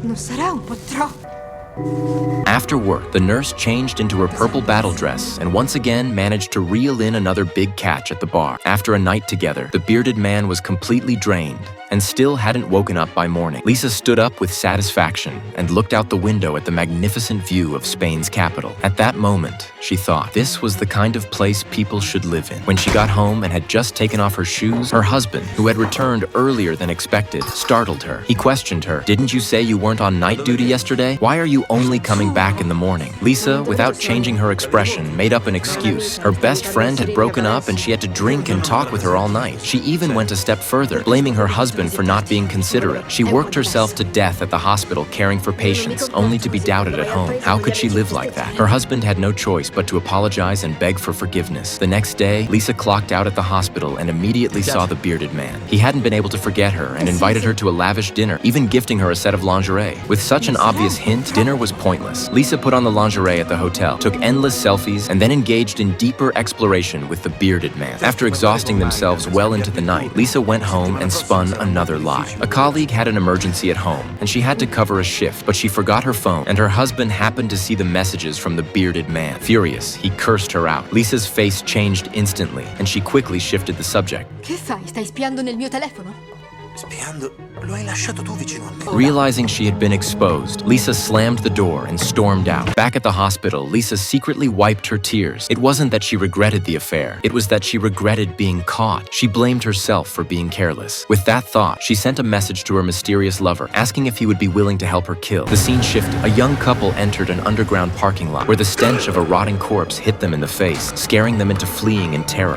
Non sarà un po' troppo? After work, the nurse changed into her purple battle dress and once again managed to reel in another big catch at the bar. After a night together, the bearded man was completely drained and still hadn't woken up by morning. Lisa stood up with satisfaction and looked out the window at the magnificent view of Spain's capital. At that moment, she thought, this was the kind of place people should live in. When she got home and had just taken off her shoes, her husband, who had returned earlier than expected, startled her. He questioned her. "Didn't you say you weren't on night duty yesterday? Why are you only coming back in the morning?" Lisa, without changing her expression, made up an excuse. Her best friend had broken up and she had to drink and talk with her all night. She even went a step further, blaming her husband for not being considerate. She worked herself to death at the hospital caring for patients, only to be doubted at home. How could she live like that? Her husband had no choice but to apologize and beg for forgiveness. The next day, Lisa clocked out at the hospital and immediately saw the bearded man. He hadn't been able to forget her and invited her to a lavish dinner, even gifting her a set of lingerie. With such an obvious hint, dinner was pointless. Lisa put on the lingerie at the hotel, took endless selfies, and then engaged in deeper exploration with the bearded man. After exhausting themselves well into the night, Lisa went home and spun another lie. A colleague had an emergency at home, and she had to cover a shift, but she forgot her phone, and her husband happened to see the messages from the bearded man. Furious, he cursed her out. Lisa's face changed instantly, and she quickly shifted the subject. Che fai? Stai spiando nel mio telefono? Spiando? Lo hai lasciato tu vicino a me. Realizing she had been exposed, Lisa slammed the door and stormed out. Back at the hospital, Lisa secretly wiped her tears. It wasn't that she regretted the affair. It was that she regretted being caught. She blamed herself for being careless. With that thought, she sent a message to her mysterious lover, asking if he would be willing to help her kill. The scene shifted. A young couple entered an underground parking lot where the stench of a rotting corpse hit them in the face, scaring them into fleeing in terror.